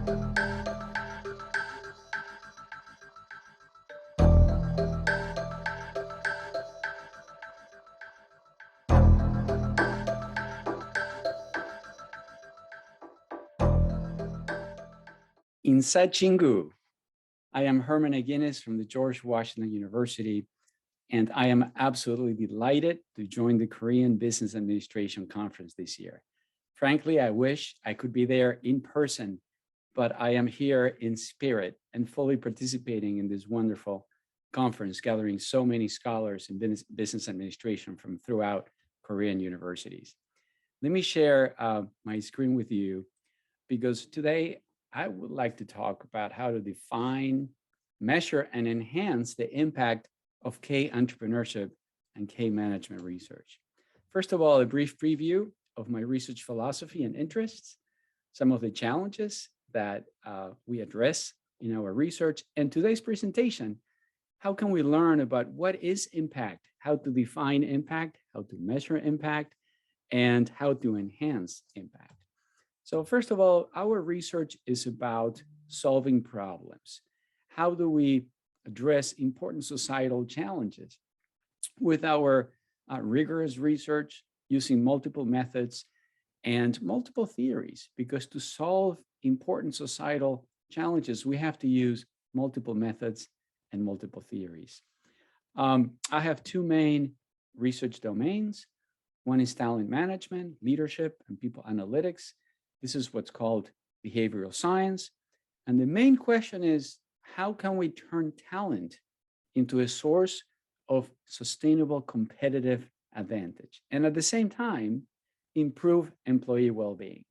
Insa Chingu. I am Herman Aguinis from the George Washington University, and I am absolutely delighted to join the Korean Business Administration Conference this year. Frankly, I wish I could be there in person, but I am here in spirit and fully participating in this wonderful conference, gathering so many scholars in business administration from throughout Korean universities. Let me share my screen with you, because today I would like to talk about how to define, measure, and enhance the impact of K entrepreneurship and K management research. First of all, a brief preview of my research philosophy and interests, some of the challenges that we address in our research, and today's presentation, how can we learn about what is impact, how to define impact, how to measure impact, and how to enhance impact. So first of all, our research is about solving problems. How do we address important societal challenges with our rigorous research using multiple methods and multiple theories? Because to solve important societal challenges, we have to use multiple methods and multiple theories. I have two main research domains. One is talent management, leadership, and people analytics. This is what's called behavioral science. And the main question is, how can we turn talent into a source of sustainable competitive advantage? And at the same time, improve employee well-being.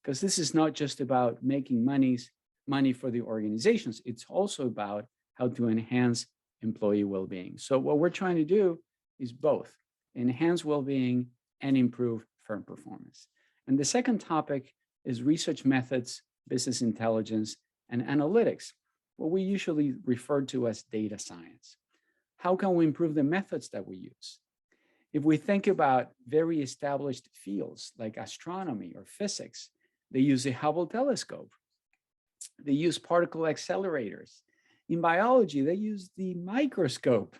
Because this is not just about making money for the organizations, it's also about how to enhance employee well-being. So what we're trying to do is both enhance well-being and improve firm performance. And the second topic is research methods, business intelligence, and analytics, what we usually refer to as data science. How can we improve the methods that we use? If we think about very established fields like astronomy or physics, they use the Hubble telescope. They use particle accelerators. In biology, they use the microscope.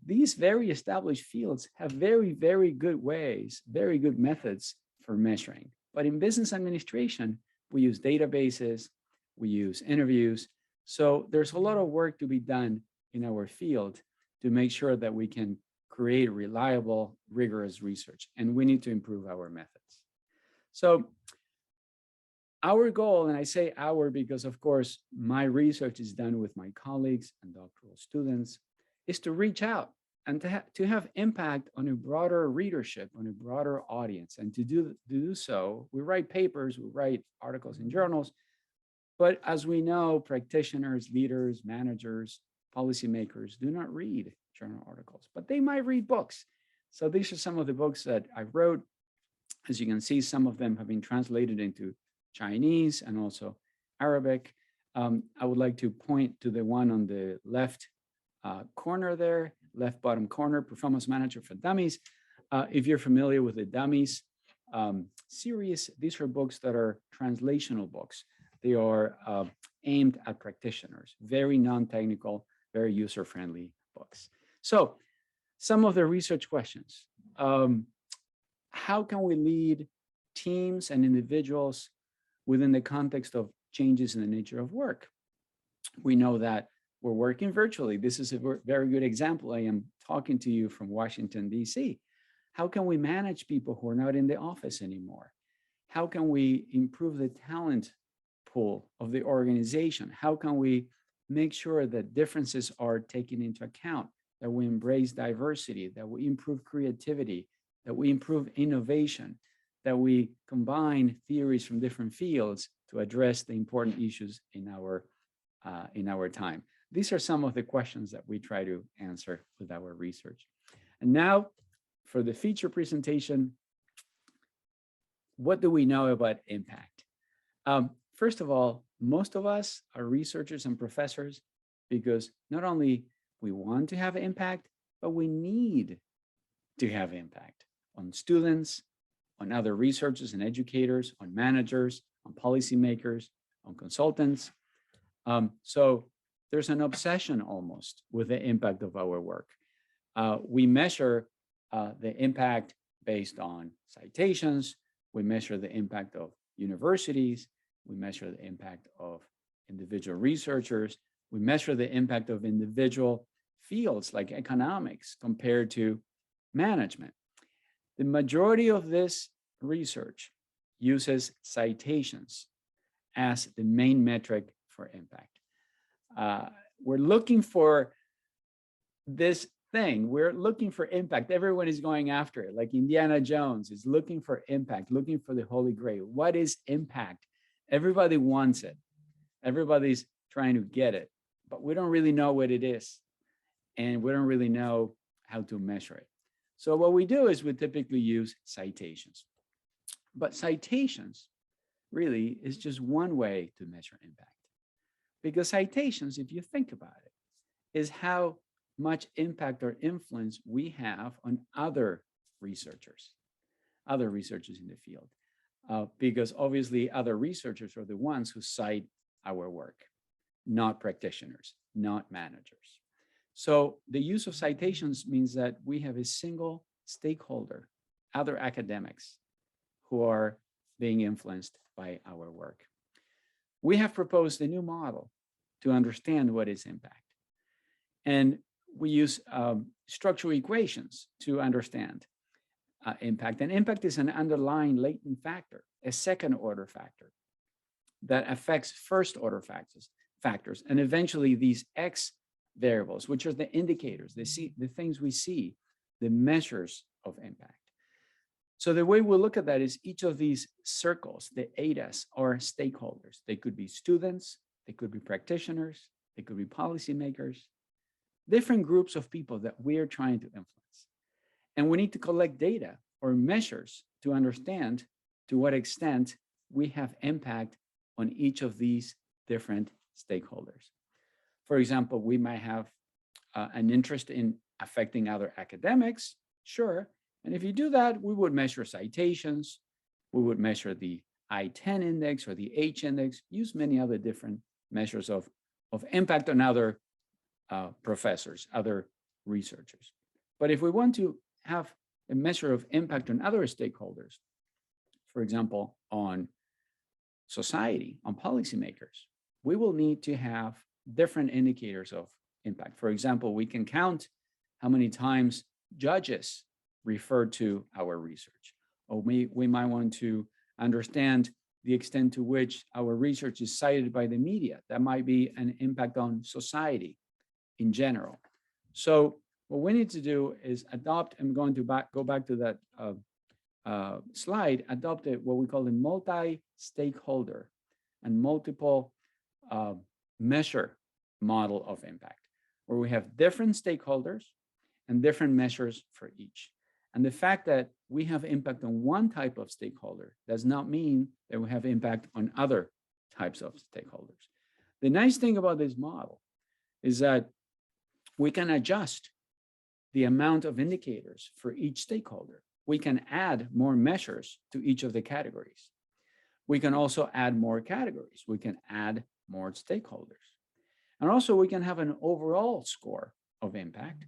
These very established fields have very, very good ways, very good methods for measuring. But in business administration, we use databases, we use interviews. So there's a lot of work to be done in our field to make sure that we can create reliable, rigorous research, and we need to improve our methods. So our goal, and I say our because of course, my research is done with my colleagues and doctoral students, is to reach out and to have impact on a broader readership, on a broader audience. And to do so, we write papers, we write articles in journals, but as we know, practitioners, leaders, managers, policymakers do not read journal articles, but they might read books. So these are some of the books that I wrote. As you can see, some of them have been translated into Chinese and also Arabic. I would like to point to the one on the left corner there, left bottom corner, Performance Manager for Dummies. If you're familiar with the Dummies series, these are books that are translational books. They are aimed at practitioners, very non-technical, very user-friendly books. So some of the research questions. How can we lead teams and individuals within the context of changes in the nature of work? We know that we're working virtually. This is a very good example. I am talking to you from Washington, D.C. How can we manage people who are not in the office anymore? How can we improve the talent pool of the organization? How can we make sure that differences are taken into account, that we embrace diversity, that we improve creativity, that we improve innovation, that we combine theories from different fields to address the important issues in our time? These are some of the questions that we try to answer with our research. And now for the feature presentation, what do we know about impact? First of all, most of us are researchers and professors because not only we want to have impact, but we need to have impact on students, on other researchers and educators, on managers, on policymakers, on consultants. So there's an obsession almost with the impact of our work. We measure the impact based on citations. We measure the impact of universities. We measure the impact of individual researchers. We measure the impact of individual fields like economics compared to management. The majority of this research uses citations as the main metric for impact. We're looking for this thing. We're looking for impact. Everyone is going after it. Like Indiana Jones is looking for impact, looking for the Holy Grail. What is impact? Everybody wants it. Everybody's trying to get it, but we don't really know what it is. And we don't really know how to measure it. So what we do is we typically use citations. But citations really is just one way to measure impact. Because citations, if you think about it, is how much impact or influence we have on other researchers in the field. Because obviously other researchers are the ones who cite our work, not practitioners, not managers. So the use of citations means that we have a single stakeholder, other academics, who are being influenced by our work. We have proposed a new model to understand what is impact. And we use structural equations to understand impact. And impact is an underlying latent factor, a second order factor that affects first order factors, and eventually these X variables, which are the indicators, the things we see, the measures of impact. So the way we'll look at that is each of these circles, the ADAs, are stakeholders. They could be students, they could be practitioners, they could be policymakers, different groups of people that we are trying to influence. And we need to collect data or measures to understand to what extent we have impact on each of these different stakeholders. For example, we might have an interest in affecting other academics, sure. And if you do that, we would measure citations, we would measure the I-10 index or the H index, use many other different measures of impact on other professors, other researchers. But if we want to have a measure of impact on other stakeholders, for example, on society, on policymakers, we will need to have different indicators of impact. For example, we can count how many times judges refer to our research, or we might want to understand the extent to which our research is cited by the media. That might be an impact on society in general. So what we need to do is adopt, I'm going to go back to that slide, adopt what we call a multi-stakeholder and multiple measure model of impact, where we have different stakeholders and different measures for each. And the fact that we have impact on one type of stakeholder does not mean that we have impact on other types of stakeholders. The nice thing about this model is that we can adjust the amount of indicators for each stakeholder. We can add more measures to each of the categories. We can also add more categories. We can add more stakeholders. And also we can have an overall score of impact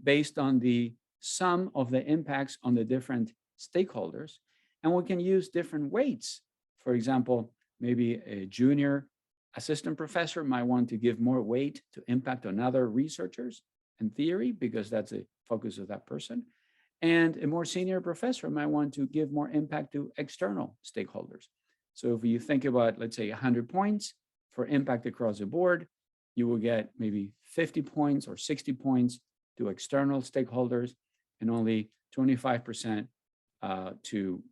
based on the sum of the impacts on the different stakeholders. And we can use different weights. For example, maybe a junior assistant professor might want to give more weight to impact on other researchers and theory, because that's a focus of that person. And a more senior professor might want to give more impact to external stakeholders. So if you think about, let's say, 100 points for impact across the board, you will get maybe 50 points or 60 points to external stakeholders and only 25% to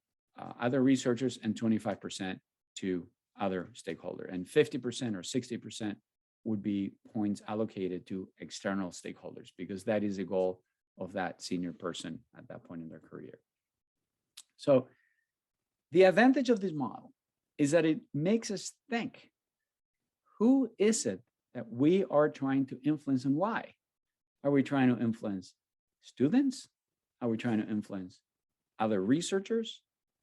other researchers and 25% to other stakeholders. And 50% or 60% would be points allocated to external stakeholders, because that is the goal of that senior person at that point in their career. So the advantage of this model is that it makes us think, who is it that we are trying to influence and why? Are we trying to influence students? Are we trying to influence other researchers?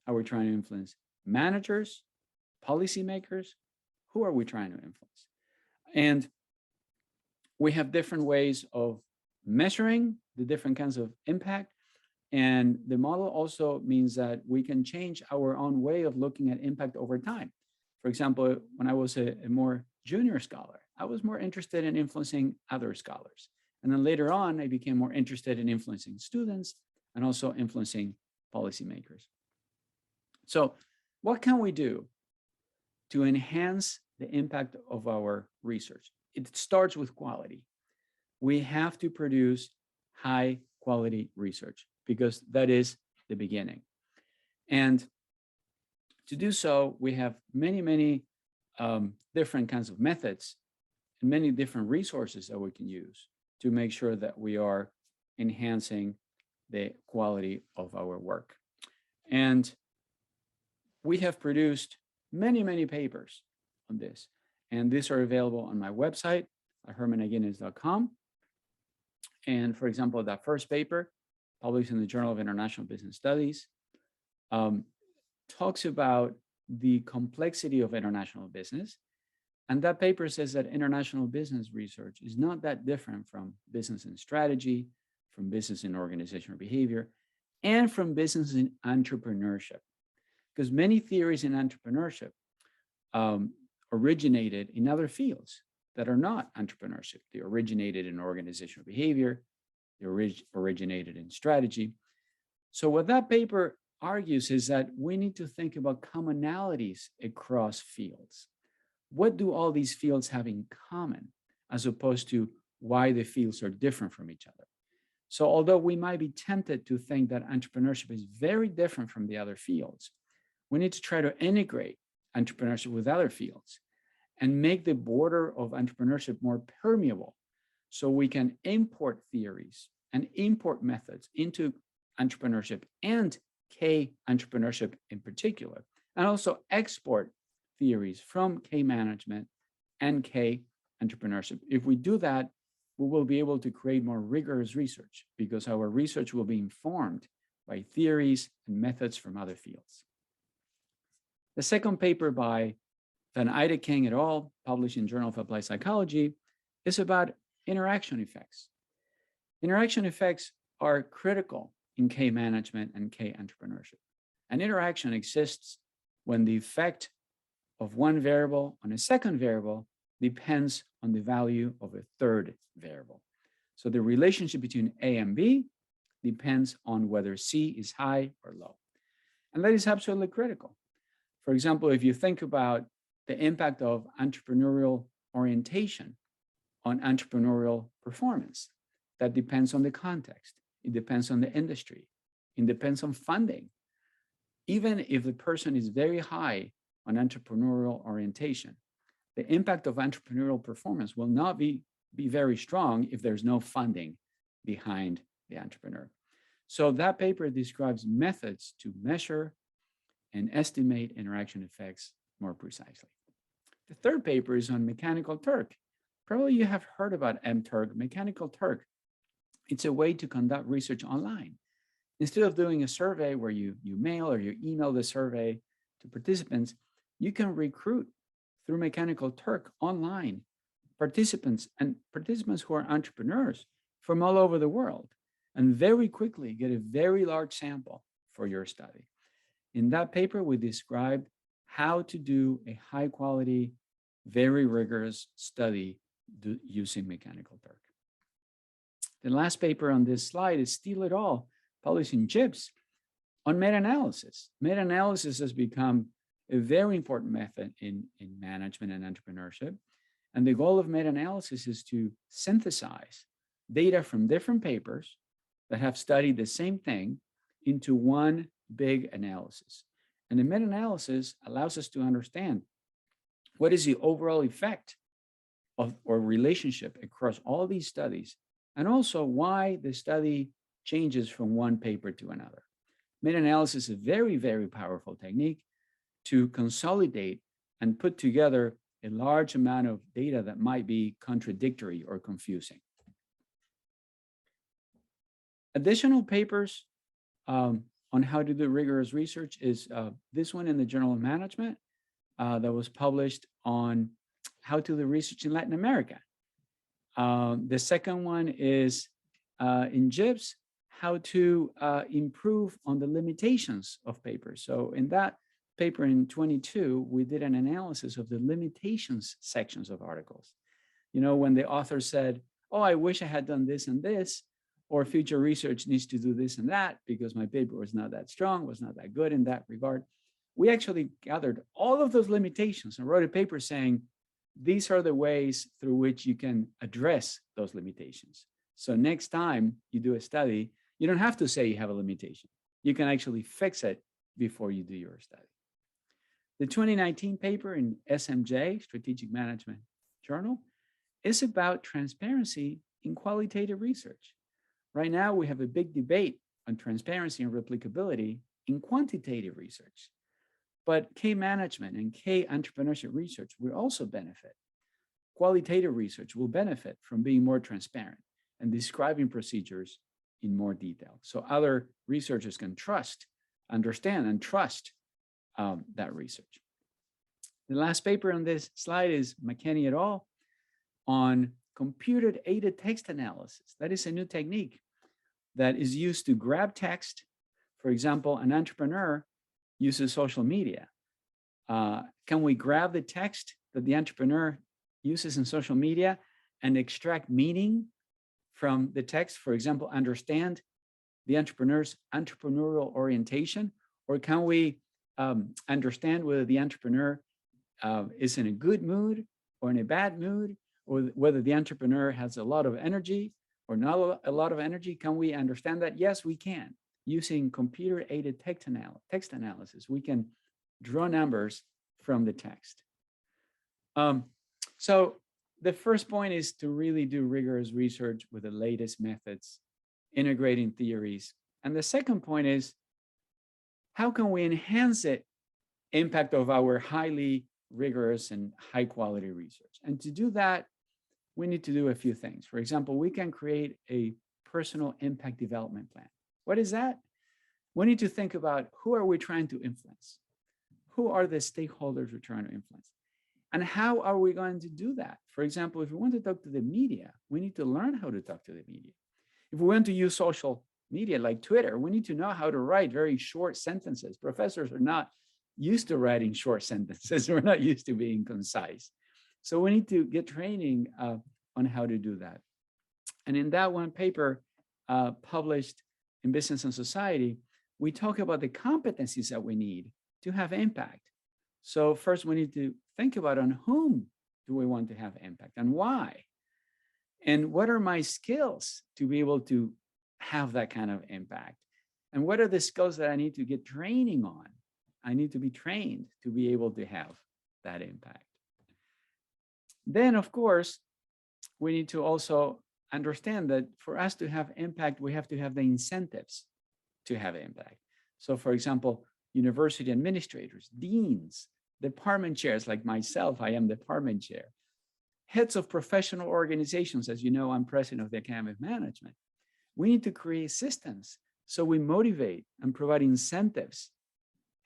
Are we trying to influence managers, policymakers? Who are we trying to influence? And we have different ways of measuring the different kinds of impact. And the model also means that we can change our own way of looking at impact over time. For example, when I was a more junior scholar, I was more interested in influencing other scholars. And then later on, I became more interested in influencing students and also influencing policymakers. So what can we do to enhance the impact of our research? It starts with quality. We have to produce high quality research because that is the beginning. And to do so, we have many different kinds of methods and many different resources that we can use to make sure that we are enhancing the quality of our work. And we have produced many papers on this. And these are available on my website at hermanaguinis.com. And for example, that first paper published in the Journal of International Business Studies talks about the complexity of international business. And that paper says that international business research is not that different from business and strategy, from business and organizational behavior, and from business and entrepreneurship. Because many theories in entrepreneurship originated in other fields that are not entrepreneurship. They originated in organizational behavior, they originated in strategy. So what that paper argues is that we need to think about commonalities across fields. What do all these fields have in common, as opposed to why the fields are different from each other? So although we might be tempted to think that entrepreneurship is very different from the other fields, we need to try to integrate entrepreneurship with other fields and make the border of entrepreneurship more permeable so we can import theories and import methods into entrepreneurship and K-entrepreneurship in particular, and also export theories from K-management and K-entrepreneurship. If we do that, we will be able to create more rigorous research because our research will be informed by theories and methods from other fields. The second paper by Van Eyde-King et al., published in Journal of Applied Psychology, is about interaction effects. Interaction effects are critical in K-management and K-entrepreneurship. An interaction exists when the effect of one variable on a second variable depends on the value of a third variable. So the relationship between A and B depends on whether C is high or low. And that is absolutely critical. For example, if you think about the impact of entrepreneurial orientation on entrepreneurial performance, that depends on the context. It depends on the industry. It depends on funding. Even if the person is very high on entrepreneurial orientation, the impact of entrepreneurial performance will not be very strong if there's no funding behind the entrepreneur. So that paper describes methods to measure and estimate interaction effects more precisely. The third paper is on Mechanical Turk. Probably you have heard about MTurk, Mechanical Turk. It's a way to conduct research online. Instead of doing a survey where you mail or you email the survey to participants, you can recruit through Mechanical Turk online participants who are entrepreneurs from all over the world, and very quickly get a very large sample for your study. In that paper, we described how to do a high quality, very rigorous study using Mechanical Turk. The last paper on this slide is Steele et al., published in JIPS, on meta-analysis. Meta-analysis has become a very important method in management and entrepreneurship. And the goal of meta-analysis is to synthesize data from different papers that have studied the same thing into one big analysis. And the meta-analysis allows us to understand what is the overall effect of or relationship across all these studies, and also why the study changes from one paper to another. Meta-analysis is a very powerful technique to consolidate and put together a large amount of data that might be contradictory or confusing. Additional papers on how to do rigorous research is this one in the Journal of Management that was published on how to do research in Latin America. The second one is in JIPS, how to improve on the limitations of papers. So in that paper in 22, we did an analysis of the limitations sections of articles. You know, when the author said, oh, I wish I had done this and this, or future research needs to do this and that because my paper was not that strong, was not that good in that regard. We actually gathered all of those limitations and wrote a paper saying, these are the ways through which you can address those limitations. So next time you do a study, you don't have to say you have a limitation. You can actually fix it before you do your study. The 2019 paper in SMJ, Strategic Management Journal, is about transparency in qualitative research. Right now, we have a big debate on transparency and replicability in quantitative research. But K-management and K-entrepreneurship research will also benefit. Qualitative research will benefit from being more transparent and describing procedures in more detail. So other researchers can trust, understand, and trust that research. The last paper on this slide is McKinney et al. On computer-aided text analysis. That is a new technique that is used to grab text. For example, an entrepreneur uses social media. Can we grab the text that the entrepreneur uses in social media and extract meaning from the text? For example, understand the entrepreneur's entrepreneurial orientation, or can we understand whether the entrepreneur is in a good mood or in a bad mood, or whether the entrepreneur has a lot of energy or not a lot of energy? Can we understand that? Yes, we can. Using computer-aided text analysis, we can draw numbers from the text. So the first point is to really do rigorous research with the latest methods, integrating theories. And the second point is, how can we enhance the impact of our highly rigorous and high quality research? And to do that, we need to do a few things. For example, we can create a personal impact development plan. What is that? We need to think about, who are we trying to influence? Who are the stakeholders we're trying to influence? And how are we going to do that? For example, if we want to talk to the media, we need to learn how to talk to the media. If we want to use social media like Twitter, we need to know how to write very short sentences. Professors are not used to writing short sentences. We're not used to being concise. So we need to get training on how to do that. And in that one paper published in Business and Society, we talk about the competencies that we need to have impact. So first we need to think about on whom do we want to have impact and why? And what are my skills to be able to have that kind of impact? And what are the skills that I need to get training on? I need to be trained to be able to have that impact. Then, of course, we need to also understand that for us to have impact, we have to have the incentives to have impact. So for example, university administrators, deans, department chairs like myself, I am department chair, heads of professional organizations. As you know, I'm president of the Academy of Management. We need to create systems so we motivate and provide incentives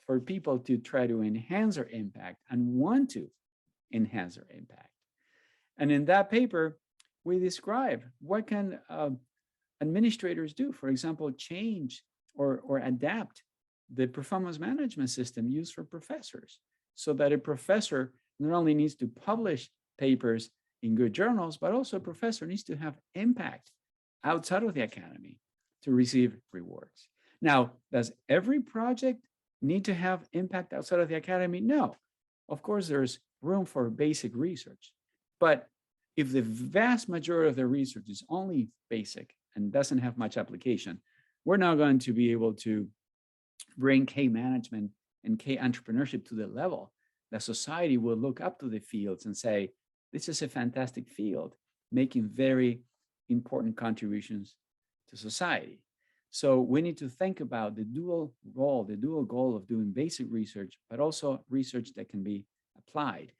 for people to try to enhance their impact and want to enhance their impact. And in that paper, we describe what can administrators do. For example, change or adapt the performance management system used for professors, so that a professor not only needs to publish papers in good journals, but also a professor needs to have impact outside of the academy to receive rewards. Now, does every project need to have impact outside of the academy? No. Of course, there's room for basic research. But if the vast majority of the research is only basic and doesn't have much application, we're not going to be able to bring K-management and K-entrepreneurship to the level that society will look up to the fields and say, this is a fantastic field, making very important contributions to society. So we need to think about the dual role, the dual goal of doing basic research, but also research that can be applied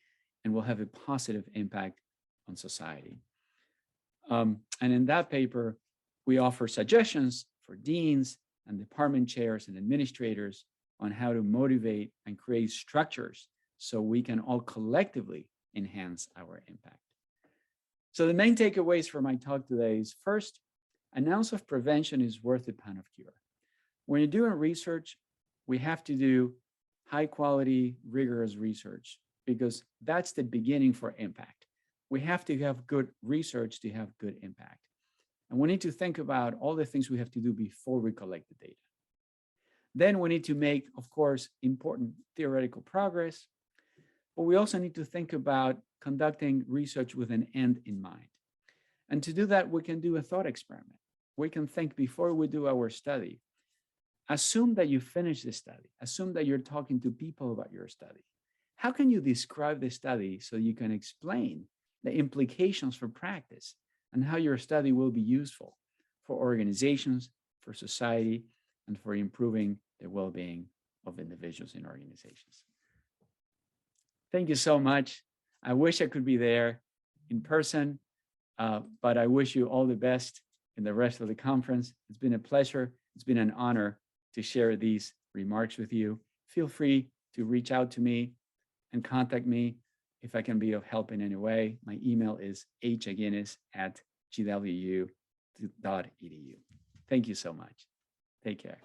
and will have a positive impact on society. And in that paper, we offer suggestions for deans and department chairs and administrators on how to motivate and create structures so we can all collectively enhance our impact. So the main takeaways for my talk today is, first, an ounce of prevention is worth a pound of cure. When you're doing research, we have to do high quality, rigorous research, because that's the beginning for impact. We have to have good research to have good impact. And we need to think about all the things we have to do before we collect the data. Then we need to make, of course, important theoretical progress, but we also need to think about conducting research with an end in mind. And to do that, we can do a thought experiment. We can think before we do our study. Assume that you finish the study. Assume that you're talking to people about your study. How can you describe the study so you can explain the implications for practice and how your study will be useful for organizations, for society, and for improving the well-being of individuals in organizations? Thank you so much. I wish I could be there in person, but I wish you all the best in the rest of the conference. It's been a pleasure. It's been an honor to share these remarks with you. Feel free to reach out to me and contact me if I can be of help in any way. My email is haguinis@gwu.edu. Thank you so much. Take care.